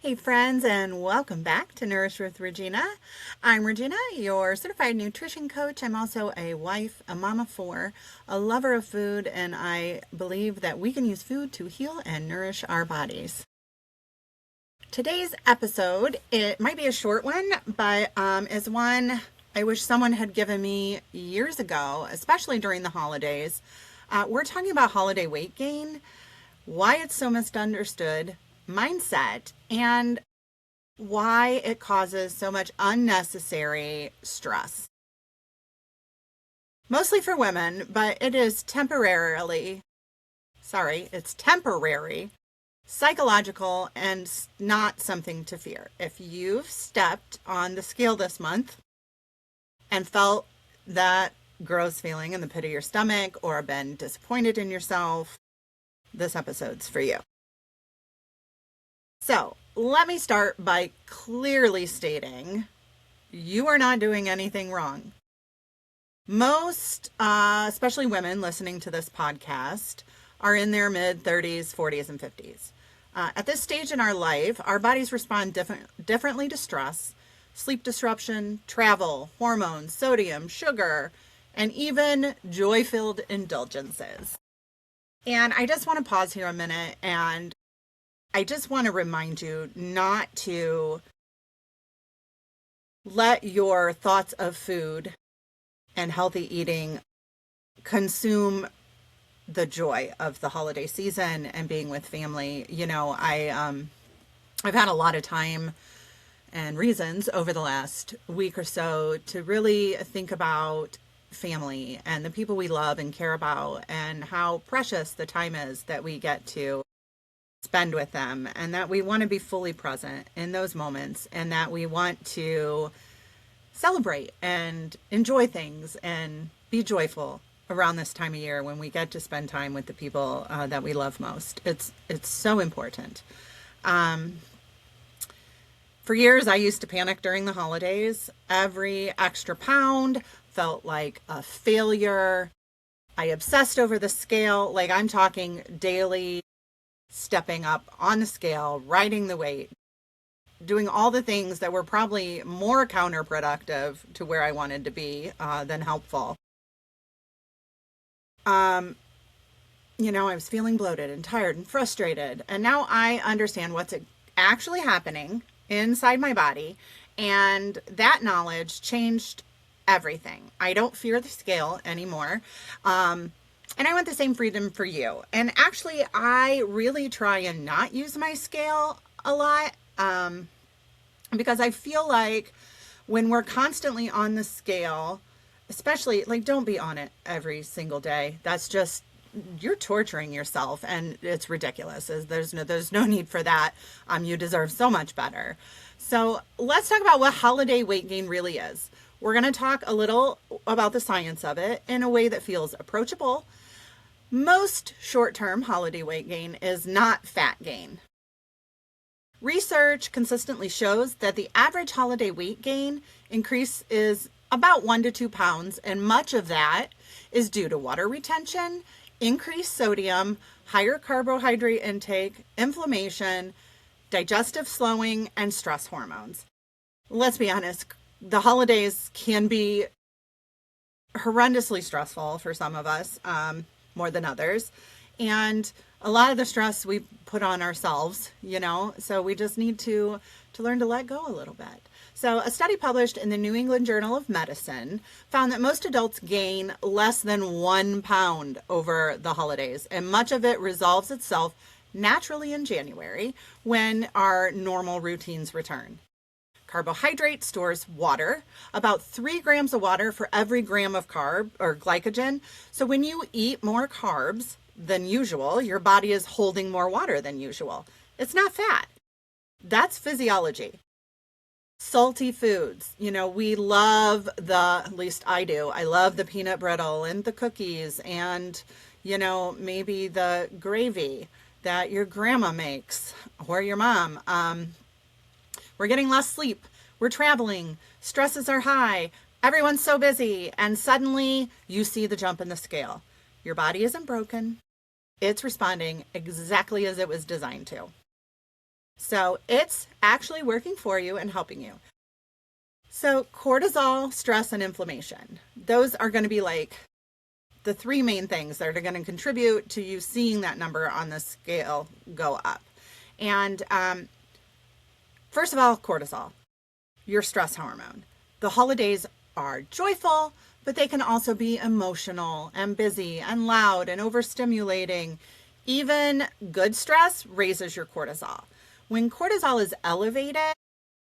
Hey friends, and welcome back to Nourish with Regina. I'm Regina, your certified nutrition coach. I'm also a wife, a mama of four, a lover of food, and I believe that we can use food to heal and nourish our bodies. Today's episode, it might be a short one, but is one I wish someone had given me years ago, especially during the holidays. We're talking about holiday weight gain, why it's so misunderstood, mindset, and why it causes so much unnecessary stress. Mostly for women, but it's temporary, psychological, and not something to fear. If you've stepped on the scale this month and felt that gross feeling in the pit of your stomach or been disappointed in yourself, this episode's for you. So let me start by clearly stating you are not doing anything wrong. Most, especially women listening to this podcast, are in their mid-30s, 40s, and 50s. At this stage in our life, our bodies respond differently to stress, sleep disruption, travel, hormones, sodium, sugar, and even joy-filled indulgences. And I just want to pause here a minute, and I just want to remind you not to let your thoughts of food and healthy eating consume the joy of the holiday season and being with family. I've had a lot of time and reasons over the last week or so to really think about family and the people we love and care about and how precious the time is that we get to spend with them, and that we want to be fully present in those moments, and that we want to celebrate and enjoy things and be joyful around this time of year when we get to spend time with the people that we love most. It's so important. For years, I used to panic during the holidays. Every extra pound felt like a failure. I obsessed over the scale. Like, I'm talking daily, stepping up on the scale, riding the weight, doing all the things that were probably more counterproductive to where I wanted to be than helpful. I was feeling bloated and tired and frustrated. And now I understand what's actually happening inside my body. And that knowledge changed everything. I don't fear the scale anymore. And I want the same freedom for you. And actually, I really try and not use my scale a lot because I feel like when we're constantly on the scale, especially, like, don't be on it every single day. That's just, you're torturing yourself, and it's ridiculous. There's no need for that. You deserve so much better. So let's talk about what holiday weight gain really is. We're going to talk a little about the science of it in a way that feels approachable. Most short-term holiday weight gain is not fat gain. Research consistently shows that the average holiday weight gain increase is about 1 to 2 pounds, and much of that is due to water retention, increased sodium, higher carbohydrate intake, inflammation, digestive slowing, and stress hormones. Let's be honest, the holidays can be horrendously stressful for some of us. More than others. And a lot of the stress we put on ourselves, so we just need to learn to let go a little bit. So a study published in the New England Journal of Medicine found that most adults gain less than 1 pound over the holidays, and much of it resolves itself naturally in January when our normal routines return. Carbohydrate stores water, about 3 grams of water for every gram of carb or glycogen. So when you eat more carbs than usual, your body is holding more water than usual. It's not fat. That's physiology. Salty foods. We love at least I do. I love the peanut brittle and the cookies and, maybe the gravy that your grandma makes or your mom. We're getting less sleep. We're traveling. Stresses are high. Everyone's so busy. And suddenly you see the jump in the scale. Your body isn't broken. It's responding exactly as it was designed to. So it's actually working for you and helping you. So cortisol, stress, and inflammation. Those are going to be like the three main things that are going to contribute to you seeing that number on the scale go up. And first of all, cortisol, your stress hormone. The holidays are joyful, but they can also be emotional and busy and loud and overstimulating. Even good stress raises your cortisol. When cortisol is elevated,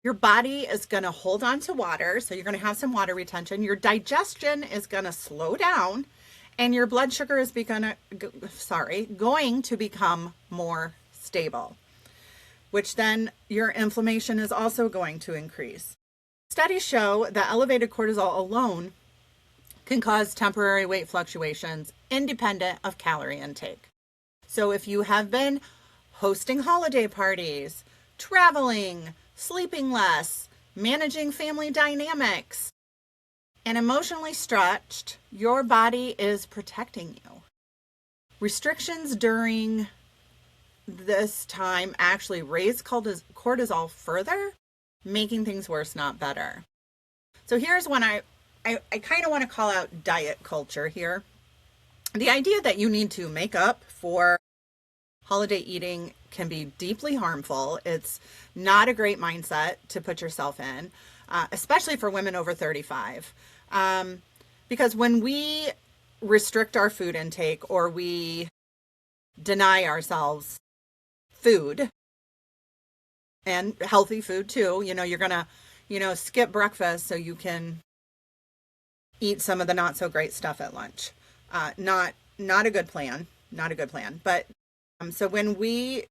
your body is going to hold on to water, so you're going to have some water retention. Your digestion is going to slow down, and your blood sugar is going to become more stable, which then your inflammation is also going to increase. Studies show that elevated cortisol alone can cause temporary weight fluctuations independent of calorie intake. So if you have been hosting holiday parties, traveling, sleeping less, managing family dynamics, and emotionally stretched, your body is protecting you. Restrictions during this time actually raise cortisol further, making things worse, not better. So here's when I kind of want to call out diet culture here. The idea that you need to make up for holiday eating can be deeply harmful. It's not a great mindset to put yourself in, especially for women over 35. Because when we restrict our food intake or we deny ourselves food, and healthy food too, you're going to, skip breakfast so you can eat some of the not so great stuff at lunch. Not a good plan, But so when we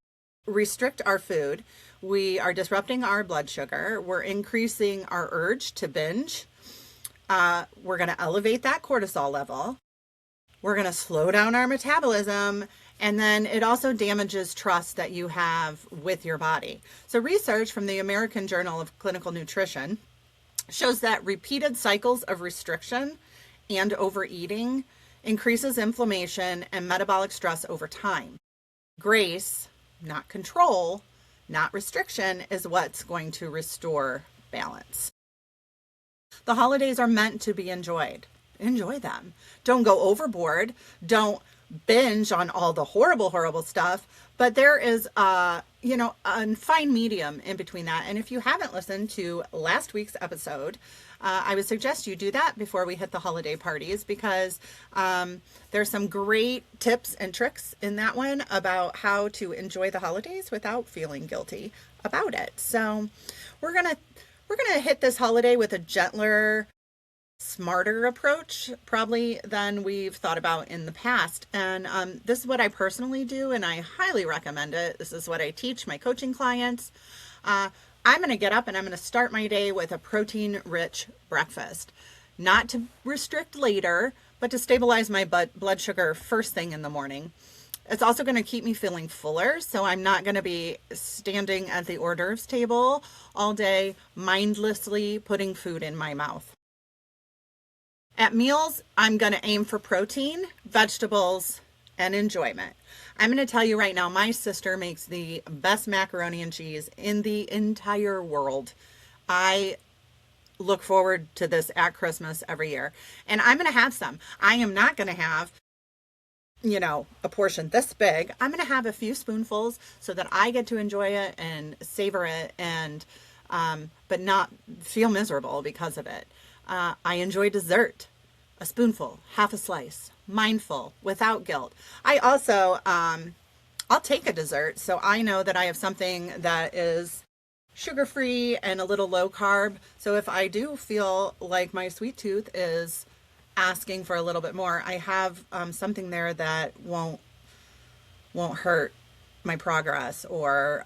restrict our food, we are disrupting our blood sugar. We're increasing our urge to binge. We're going to elevate that cortisol level. We're going to slow down our metabolism. And then it also damages trust that you have with your body. So research from the American Journal of Clinical Nutrition shows that repeated cycles of restriction and overeating increases inflammation and metabolic stress over time. Grace, not control, not restriction, is what's going to restore balance. The holidays are meant to be enjoyed. Enjoy them. Don't go overboard. Don't binge on all the horrible stuff. But there is a fine medium in between that. And if you haven't listened to last week's episode, I would suggest you do that before we hit the holiday parties, because there's some great tips and tricks in that one about how to enjoy the holidays without feeling guilty about it. So we're gonna hit this holiday with a gentler, smarter approach probably than we've thought about in the past. And this is what I personally do, and I highly recommend it. This is what I teach my coaching clients. I'm going to get up and I'm going to start my day with a protein-rich breakfast. Not to restrict later, but to stabilize my blood sugar first thing in the morning. It's also going to keep me feeling fuller, so I'm not going to be standing at the hors d'oeuvres table all day, mindlessly putting food in my mouth. At meals, I'm going to aim for protein, vegetables, and enjoyment. I'm going to tell you right now, my sister makes the best macaroni and cheese in the entire world. I look forward to this at Christmas every year, and I'm going to have some. I am not going to have, a portion this big. I'm going to have a few spoonfuls so that I get to enjoy it and savor it, and but not feel miserable because of it. I enjoy dessert, a spoonful, half a slice, mindful, without guilt. I also, I'll take a dessert, so I know that I have something that is sugar-free and a little low carb. So if I do feel like my sweet tooth is asking for a little bit more, I have something there that won't hurt my progress. Or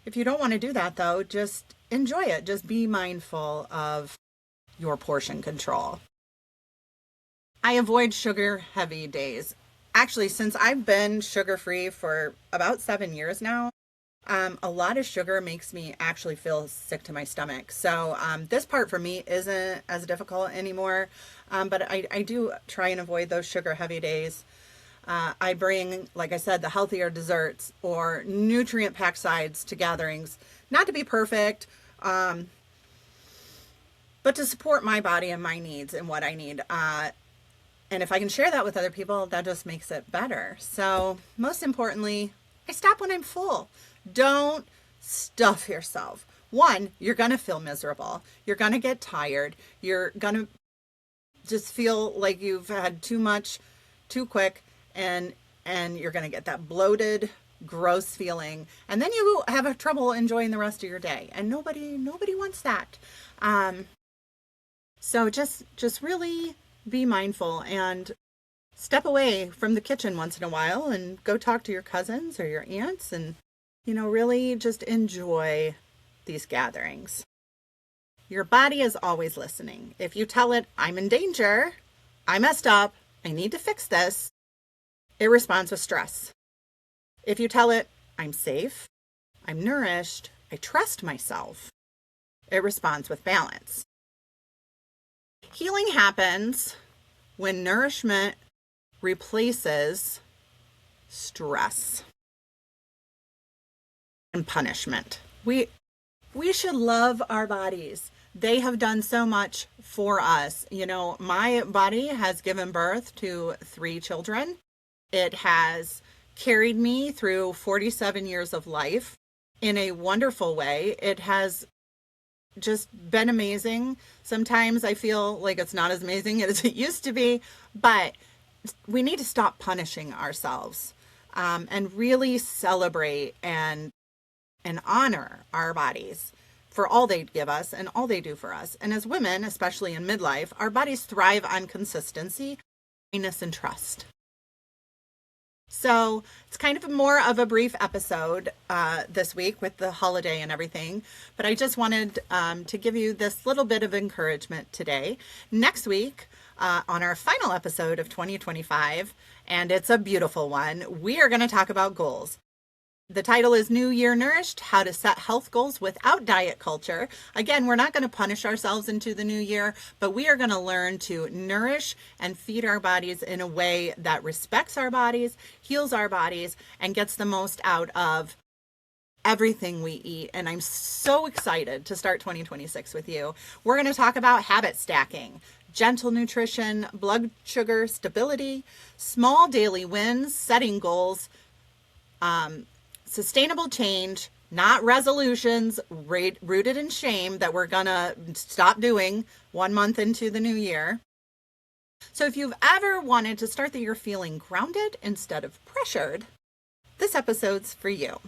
if you don't want to do that, though, just enjoy it. Just be mindful of your portion control. I avoid sugar-heavy days. Actually, since I've been sugar-free for about 7 years now, a lot of sugar makes me actually feel sick to my stomach. So this part for me isn't as difficult anymore, but I do try and avoid those sugar-heavy days. I bring, like I said, the healthier desserts or nutrient packed sides to gatherings, not to be perfect, but to support my body and my needs and what I need. And if I can share that with other people, that just makes it better. So most importantly, I stop when I'm full. Don't stuff yourself. One, you're going to feel miserable. You're going to get tired. You're going to just feel like you've had too much too quick, and you're going to get that bloated, gross feeling. And then you have trouble enjoying the rest of your day. And nobody wants that. So just really be mindful and step away from the kitchen once in a while and go talk to your cousins or your aunts and, really just enjoy these gatherings. Your body is always listening. If you tell it, I'm in danger, I messed up, I need to fix this, it responds with stress. If you tell it, I'm safe, I'm nourished, I trust myself, it responds with balance. Healing happens when nourishment replaces stress and punishment. We should love our bodies. They have done so much for us. My body has given birth to 3 children. It has carried me through 47 years of life in a wonderful way. It has just been amazing. Sometimes I feel like it's not as amazing as it used to be, but we need to stop punishing ourselves and really celebrate and honor our bodies for all they give us and all they do for us. And as women, especially in midlife, our bodies thrive on consistency, kindness, and trust. So it's kind of more of a brief episode this week with the holiday and everything, but I just wanted to give you this little bit of encouragement today. Next week, on our final episode of 2025, and it's a beautiful one, we are going to talk about goals. The title is New Year Nourished, How to Set Health Goals Without Diet Culture. Again, we're not going to punish ourselves into the new year, but we are going to learn to nourish and feed our bodies in a way that respects our bodies, heals our bodies, and gets the most out of everything we eat. And I'm so excited to start 2026 with you. We're going to talk about habit stacking, gentle nutrition, blood sugar stability, small daily wins, setting goals, sustainable change, not resolutions rooted in shame that we're gonna stop doing 1 month into the new year. So if you've ever wanted to start the year feeling grounded instead of pressured, this episode's for you.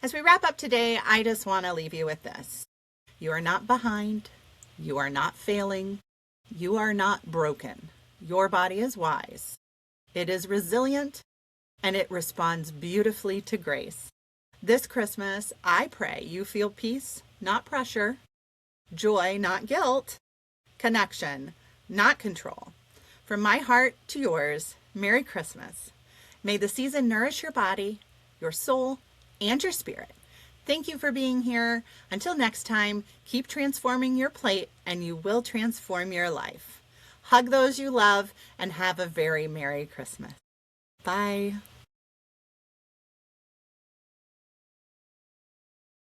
As we wrap up today, I just want to leave you with this. You are not behind. You are not failing. You are not broken. Your body is wise. It is resilient, and it responds beautifully to grace. This Christmas, I pray you feel peace, not pressure, joy, not guilt, connection, not control. From my heart to yours, Merry Christmas. May the season nourish your body, your soul, and your spirit. Thank you for being here. Until next time, keep transforming your plate, and you will transform your life. Hug those you love, and have a very Merry Christmas. Bye.